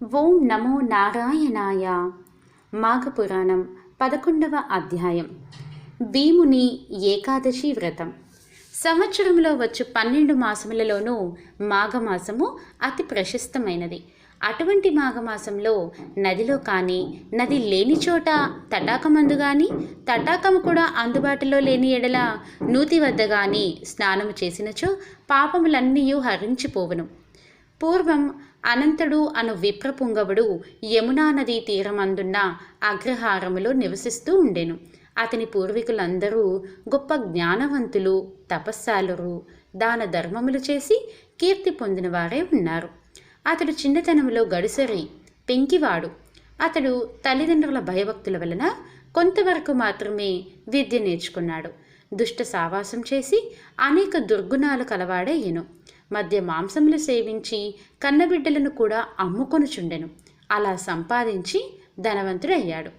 ఓం నమో నారాయణాయ. మాఘపురాణం 11వ అధ్యాయం. భీముని ఏకాదశి వ్రతం. సంవత్సరంలో వచ్చు 12 మాసములలోనూ మాఘమాసము అతి ప్రశస్తమైనది. అటువంటి మాఘమాసంలో నదిలో కానీ, నది లేని చోట తటాకమందు కానీ, తటాకము కూడా అందుబాటులో లేని ఎడల నూతి వద్ద కానీ స్నానము చేసినచో పాపములన్నీ హరించిపోవును. పూర్వం అనంతుడు అను విప్రపుంగవుడు యమునా నదీ తీరమందున్న అగ్రహారములో నివసిస్తూ ఉండెను. అతని పూర్వీకులందరూ గొప్ప జ్ఞానవంతులు, తపస్సాలురు, దాన ధర్మములు చేసి కీర్తి పొందిన వారే ఉన్నారు. అతడు చిన్నతనంలో గడుసరి పెంకివాడు. అతడు తల్లిదండ్రుల భయభక్తుల వలన కొంతవరకు మాత్రమే విద్య నేర్చుకున్నాడు. దుష్ట సావాసం చేసి అనేక దుర్గుణాలు కలవాడయ్యెను. మధ్య మాంసములు సేవించి కన్నబిడ్డలను కూడా అమ్ముకొనుచుండెను. అలా సంపాదించి ధనవంతుడయ్యాడు.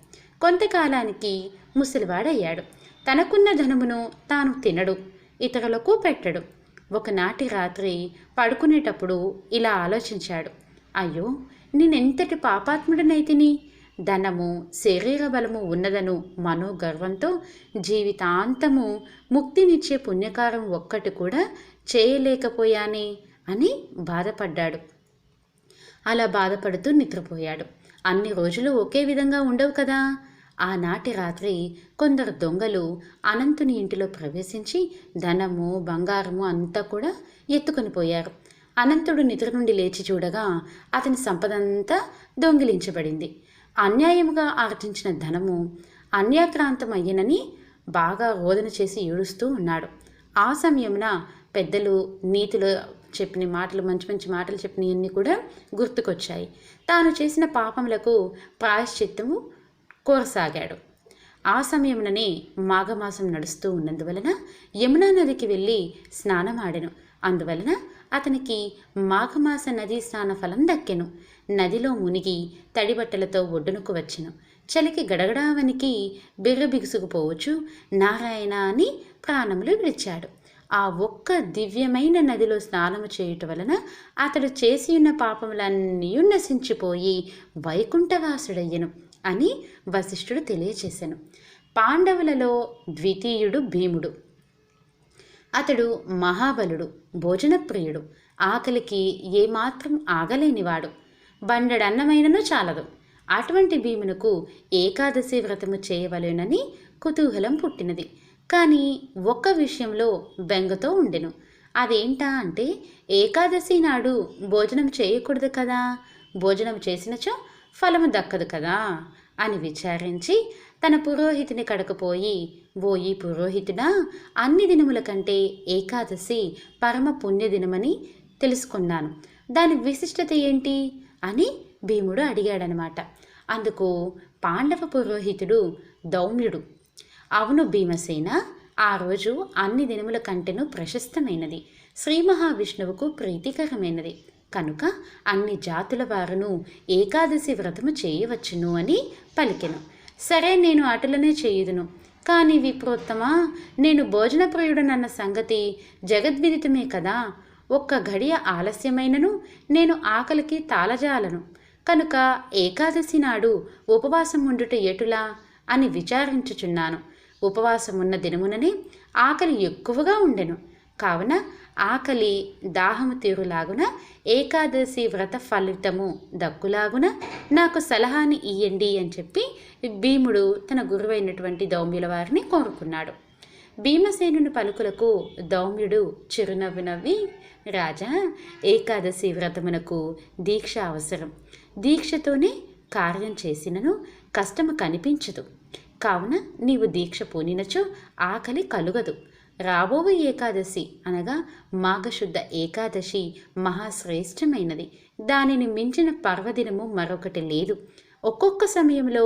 కొంతకాలానికి ముసలివాడయ్యాడు. తనకున్న ధనమును తాను తినడు, ఇతరులకు పెట్టడు. ఒకనాటి రాత్రి పడుకునేటప్పుడు ఇలా ఆలోచించాడు. అయ్యో, నేనెంతటి పాపాత్ముడనైతిని! ధనము, శరీర బలము ఉన్నదను మనోగర్వంతో జీవితాంతము ముక్తినిచ్చే పుణ్యకారం ఒక్కటి కూడా చేయలేకపోయానే అని బాధపడ్డాడు. అలా బాధపడుతూ నిద్రపోయాడు. అన్ని రోజులు ఒకే విధంగా ఉండవు కదా. ఆనాటి రాత్రి కొందరు దొంగలు అనంతుని ఇంటిలో ప్రవేశించి ధనము, బంగారము అంతా కూడా ఎత్తుకొని పోయారు. అనంతుడు నిద్ర నుండి లేచి చూడగా అతని సంపదంతా దొంగిలించబడింది. అన్యాయముగా ఆర్జించిన ధనము అన్యాక్రాంతమయ్యనని బాగా రోదన చేసి ఏడుస్తూ ఉన్నాడు. ఆ సమయమున పెద్దలు నీతిలో చెప్పిన మాటలు, మంచి మంచి మాటలు చెప్పినవన్నీ కూడా గుర్తుకొచ్చాయి. తాను చేసిన పాపములకు ప్రాయశ్చిత్తము కోరసాగాడు. ఆ సమయముననే మాఘమాసం నడుస్తూ ఉన్నందువలన యమునా నదికి వెళ్ళి స్నానమాడెను. అందువలన అతనికి మాఘమాస నదీ స్నాన ఫలం దక్కెను. నదిలో మునిగి తడిబట్టలతో ఒడ్డునకు వచ్చెను. చలికి గడగడావనికి బిర్ర బిగుసుకుపోవచ్చు నారాయణ అని ప్రాణములు విడిచాడు. ఆ ఒక్క దివ్యమైన నదిలో స్నానము చేయుట వలన అతడు చేసి ఉన్న పాపములన్నీ నశించిపోయి వైకుంఠవాసుడయ్యను అని వశిష్ఠుడు తెలియచేశాను. పాండవులలో ద్వితీయుడు భీముడు. అతడు మహాబలుడు, భోజనప్రియుడు, ఆకలికి ఏమాత్రం ఆగలేనివాడు. బండెడన్నమైనను చాలదు. అటువంటి భీమునకు ఏకాదశి వ్రతము చేయవలెనని కుతూహలం పుట్టినది. కానీ ఒక్క విషయంలో బెంగతో ఉండెను. అదేంటా అంటే, ఏకాదశి నాడు భోజనం చేయకూడదు కదా, భోజనం చేసినచో ఫలము దక్కదు కదా అని విచారించి తన పురోహితుని కడకపోయి, ఓయి పురోహితుడా, అన్ని దినముల కంటే ఏకాదశి పరమ పుణ్యదినమని తెలుసుకున్నాను. దాని విశిష్టత ఏంటి అని భీముడు అడిగాడనమాట. అందుకు పాండవ పురోహితుడు దౌమ్యుడు, అవును భీమసేన, ఆ రోజు అన్ని దినముల కంటెను ప్రశస్తమైనది, శ్రీ మహావిష్ణువుకు ప్రీతికరమైనది కనుక అన్ని జాతుల వారును ఏకాదశి వ్రతము చేయవచ్చును అని పలికెను. సరే, నేను అటులనే చేయుదును. కానీ విప్రోత్తమా, నేను భోజనప్రియుడనన్న సంగతి జగద్విదితమే కదా. ఒక్క గడియ ఆలస్యమైనను నేను ఆకలికి తాళజాలను కనుక ఏకాదశి నాడు ఉపవాసం ఉండుట ఎటులా అని విచారించుచున్నాను. ఉపవాసమున్న దినముననే ఆకలి ఎక్కువగా ఉండెను. కావున ఆకలి దాహము తీరులాగున ఏకాదశి వ్రత ఫలితము దక్కులాగున నాకు సలహాని ఇయ్యండి అని చెప్పి భీముడు తన గురువైనటువంటి దౌమ్యుల వారిని కోరుకున్నాడు. భీమసేనుని పలుకులకు దౌమ్యుడు చిరునవ్వు నవ్వి, రాజా, ఏకాదశి వ్రతమునకు దీక్ష అవసరం. దీక్షతోనే కార్యం చేసినను కష్టము కనిపించదు. కావున నీవు దీక్ష పూనినచో ఆకలి కలుగదు. రాబోవు ఏకాదశి అనగా మాఘశుద్ధ ఏకాదశి మహాశ్రేష్టమైనది. దానిని మించిన పర్వదినము మరొకటి లేదు. ఒక్కొక్క సమయంలో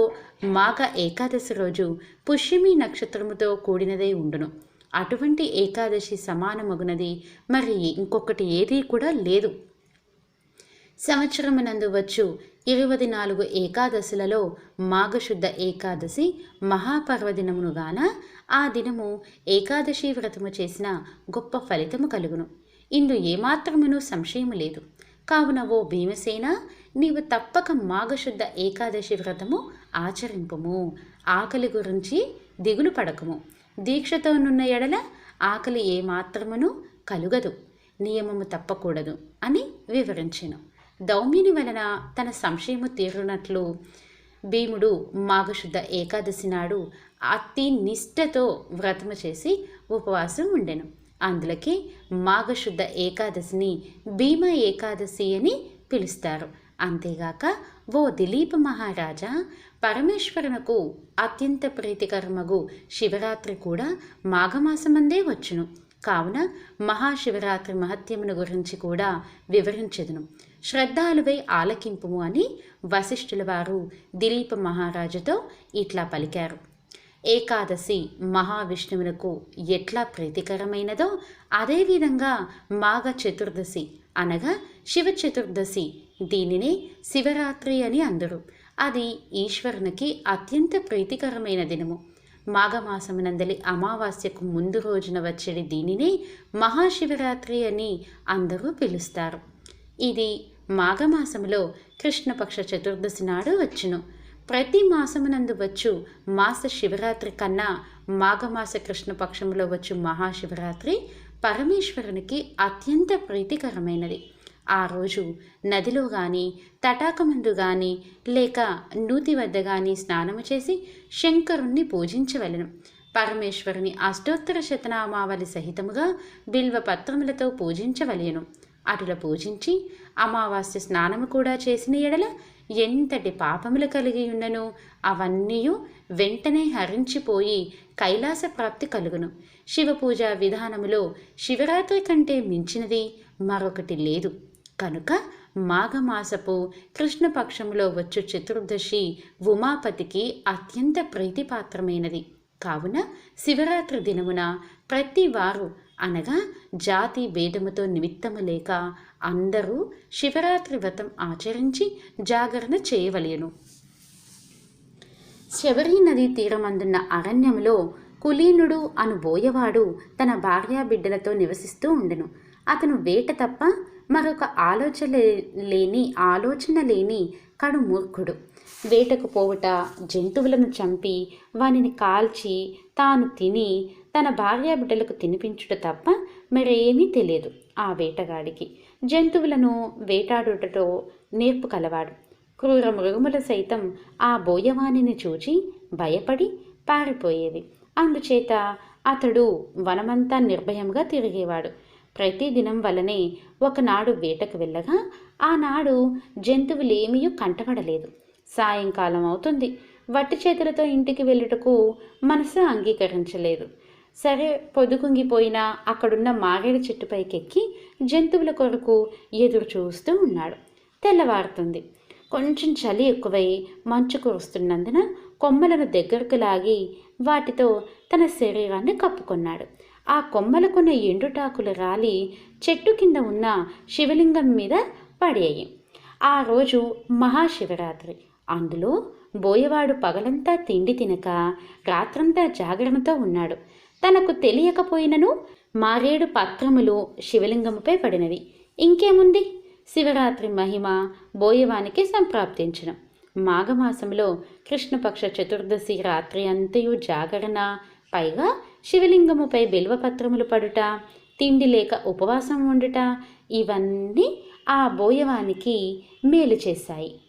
మాఘ ఏకాదశి రోజు పుష్యమి నక్షత్రముతో కూడినదై ఉండును. అటువంటి ఏకాదశి సమానమగునది మరి ఇంకొకటి ఏదీ కూడా లేదు. సంవత్సరమునందు వచ్చు 24 ఏకాదశులలో మాఘశుద్ధ ఏకాదశి మహాపర్వదినమునుగాన ఆ దినము ఏకాదశి వ్రతము చేసిన గొప్ప ఫలితము కలుగును. ఇందు ఏమాత్రమును సంశయము లేదు. కావున ఓ భీమసేన, నీవు తప్పక మాఘశుద్ధ ఏకాదశి వ్రతము ఆచరింపుము. ఆకలి గురించి దిగులు పడకము. దీక్షతోనున్న ఎడల ఆకలి ఏమాత్రమును కలుగదు, నియమము తప్పకూడదు అని వివరించెను. దౌమ్యుని వలన తన సంశయము తీరునట్లు భీముడు మాఘశుద్ధ ఏకాదశి నాడు అతి నిష్ఠతో వ్రతము చేసి ఉపవాసం ఉండెను. అందులకే మాఘశుద్ధ ఏకాదశిని భీమ ఏకాదశి అని పిలుస్తారు. అంతేగాక ఓ దిలీప మహారాజా, పరమేశ్వరునకు అత్యంత ప్రీతికరమగు శివరాత్రి కూడా మాఘమాసమందే వచ్చును. కావున మహాశివరాత్రి మహత్యమును గురించి కూడా వివరించెదను. శ్రద్ధాలువై ఆలకింపుము అని వశిష్ఠుల వారు దిలీప మహారాజుతో ఇట్లా పలికారు. ఏకాదశి మహావిష్ణువునకు ఎట్లా ప్రీతికరమైనదో అదేవిధంగా మాఘ చతుర్దశి అనగా శివ చతుర్దశి, దీనినే శివరాత్రి అని అందరు. అది ఈశ్వరునికి అత్యంత ప్రీతికరమైన దినము. మాఘమాసమునందలి అమావాస్యకు ముందు రోజున వచ్చేది దీనినే మహాశివరాత్రి అని అందరూ పిలుస్తారు. ఇది మాఘమాసములో కృష్ణపక్ష చతుర్దశి నాడు వచ్చును. ప్రతి మాసమునందు వచ్చు మాస శివరాత్రి కన్నా మాఘమాస కృష్ణపక్షంలో వచ్చు మహాశివరాత్రి పరమేశ్వరునికి అత్యంత ప్రీతికరమైనది. ఆ రోజు నదిలో కానీ తటాకమందు కానీ లేక నూతి వద్ద కానీ స్నానము చేసి శంకరుణ్ణి పూజించవలెను. పరమేశ్వరుని అష్టోత్తర శతనామావళి సహితముగా బిల్వ పత్రములతో పూజించవలెను. అటుల పూజించి అమావాస్య స్నానము కూడా చేసిన ఎడల ఎంతటి పాపములు కలిగి ఉన్ననో అవన్నీ వెంటనే హరించిపోయి కైలాస ప్రాప్తి కలుగును. శివపూజ విధానములో శివరాత్రి కంటే మించినది మరొకటి లేదు. కనుక మాఘమాసపు కృష్ణపక్షంలో వచ్చు చతుర్దశి ఉమాపతికి అత్యంత ప్రీతిపాత్రమైనది. కావున శివరాత్రి దినమున ప్రతి వారు అనగా జాతి భేదముతో నిమిత్తము లేక అందరూ శివరాత్రి వ్రతం ఆచరించి జాగరణ చేయవలెను. శబరి నదీ తీరమందున్న అరణ్యములో కులీనుడు అను బోయవాడు తన భార్యా బిడ్డలతో నివసిస్తూ ఉండెను. అతను వేట తప్ప మరొక ఆలోచన లేని కడు మూర్ఖుడు. వేటకు పోవుట, జంతువులను చంపి వానిని కాల్చి తాను తిని తన భార్యా బిడ్డలకు తినిపించుట తప్ప మరేమీ తెలియదు. ఆ వేటగాడికి జంతువులను వేటాడుటతో నేర్పు కలవాడు. క్రూర మృగముల సైతం ఆ బోయవాణిని చూచి భయపడి పారిపోయేవి. అందుచేత అతడు వనమంతా నిర్భయంగా తిరిగేవాడు. ప్రతిదినం వలనే ఒకనాడు వేటకు వెళ్ళగా ఆనాడు జంతువులేమీ కంటపడలేదు. సాయంకాలం అవుతుంది. వట్టి చేతులతో ఇంటికి వెళ్ళుటకు మనసు అంగీకరించలేదు. సరే, పొద్దుకుంగిపోయినా అక్కడున్న మారేడు చెట్టుపైకెక్కి జంతువుల కొరకు ఎదురు చూస్తూ ఉన్నాడు. తెల్లవారుతుంది. కొంచెం చలి ఎక్కువై మంచు కురుస్తున్నందున కొమ్మలను దగ్గరకు లాగి వాటితో తన శరీరాన్ని కప్పుకొన్నాడు. ఆ కొమ్మలకున్న ఎండుటాకులు రాలి చెట్టు కింద ఉన్న శివలింగం మీద పడేయి. ఆ రోజు మహాశివరాత్రి. అందులో బోయవాడు పగలంతా తిండి తినక రాత్రంతా జాగరణతో ఉన్నాడు. తనకు తెలియకపోయినను మారేడు పత్రములు శివలింగముపై పడినవి. ఇంకేముంది, శివరాత్రి మహిమ బోయవానికి సంప్రాప్తించడం. మాఘమాసంలో కృష్ణపక్ష చతుర్దశి రాత్రి అంతయు జాగరణ, పైగా శివలింగముపై బిల్వపత్రములు పడుట, తిండి లేక ఉపవాసం ఉండుట, ఇవన్నీ ఆ బోయవానికి మేలు చేశాయి.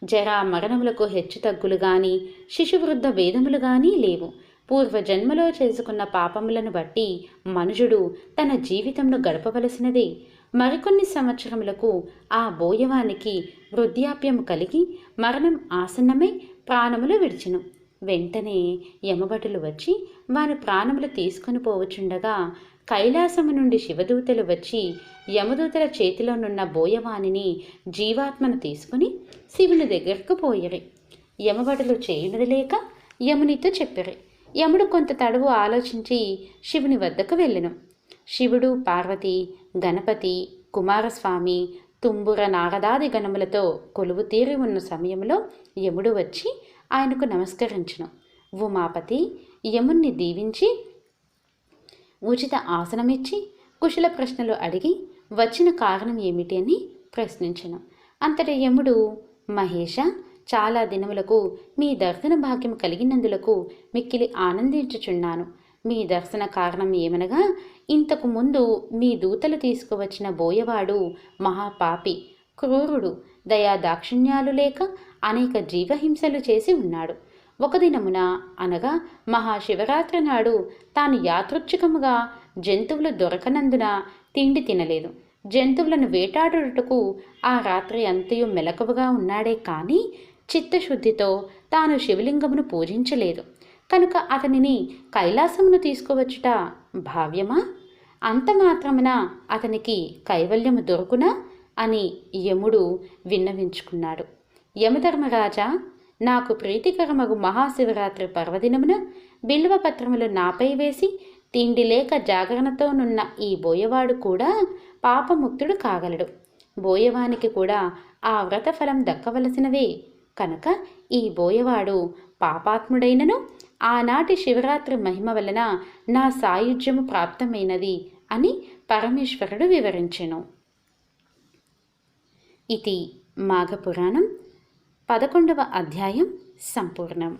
జరా మరణములకు హెచ్చుతగ్గులు కానీ శిశువృద్ధ భేదములు కానీ లేవు. పూర్వజన్మలో చేసుకున్న పాపములను బట్టి మనుజుడు తన జీవితంను గడపవలసినదే. మరికొన్ని సంవత్సరములకు ఆ బోయవానికి వృద్ధాప్యము కలిగి మరణం ఆసన్నమై ప్రాణములు విడిచెను. వెంటనే యమభటులు వచ్చి వారి ప్రాణములు తీసుకొని పోవచుండగా కైలాసము నుండి శివదూతలు వచ్చి యమదూతల చేతిలోనున్న బోయవానిని జీవాత్మను తీసుకుని శివుని దగ్గరకు పోయిరి. యమభటులు చేయునది లేక యమునితో చెప్పిరి. యముడు కొంత తడువు ఆలోచించి శివుని వద్దకు వెళ్ళెను. శివుడు, పార్వతి, గణపతి, కుమారస్వామి, తుంబుర నారదాది గణములతో కొలువు తీరి ఉన్న సమయంలో యముడు వచ్చి ఆయనకు నమస్కరించును. ఉమాపతి యముణ్ణి దీవించి ఉచిత ఆసనమిచ్చి కుశల ప్రశ్నలు అడిగి వచ్చిన కారణం ఏమిటి అని ప్రశ్నించెను. అంతట యముడు, మహేష, చాలా దినములకు మీ దర్శన భాగ్యం కలిగినందులకు మిక్కిలి ఆనందించుచున్నాను. మీ దర్శన కారణం ఏమనగా, ఇంతకు ముందు మీ దూతలు తీసుకువచ్చిన బోయవాడు మహాపాపి, క్రూరుడు, దయా దాక్షిణ్యాలు లేక అనేక జీవహింసలు చేసి ఉన్నాడు. ఒక దినమున అనగా మహాశివరాత్రి నాడు తాను యాదృచ్ఛికముగా జంతువులు దొరకనందున తిండి తినలేదు. జంతువులను వేటాడుటకు ఆ రాత్రి అంతయు మెలకువగా ఉన్నాడే కానీ చిత్తశుద్ధితో తాను శివలింగమును పూజించలేదు. కనుక అతనిని కైలాసమును తీసుకువచ్చుట భావ్యమా? అంత మాత్రమున అతనికి కైవల్యము దొరుకునా అని యముడు విన్నవించుకున్నాడు. యమధర్మరాజా, నాకు ప్రీతికరమగు మహాశివరాత్రి పర్వదినమున బిల్వపత్రములు నాపై వేసి తిండి లేక జాగరణతోనున్న ఈ బోయవాడు కూడా పాపముక్తుడు కాగలడు. బోయవానికి కూడా ఆ వ్రతఫలం దక్కవలసినవే. కనుక ఈ బోయవాడు పాపాత్ముడైనను ఆనాటి శివరాత్రి మహిమ వలన నా సాయుధ్యము ప్రాప్తమైనది అని పరమేశ్వరుడు వివరించెను. ఇది మాఘపురాణం 11వ అధ్యాయం సంపూర్ణం.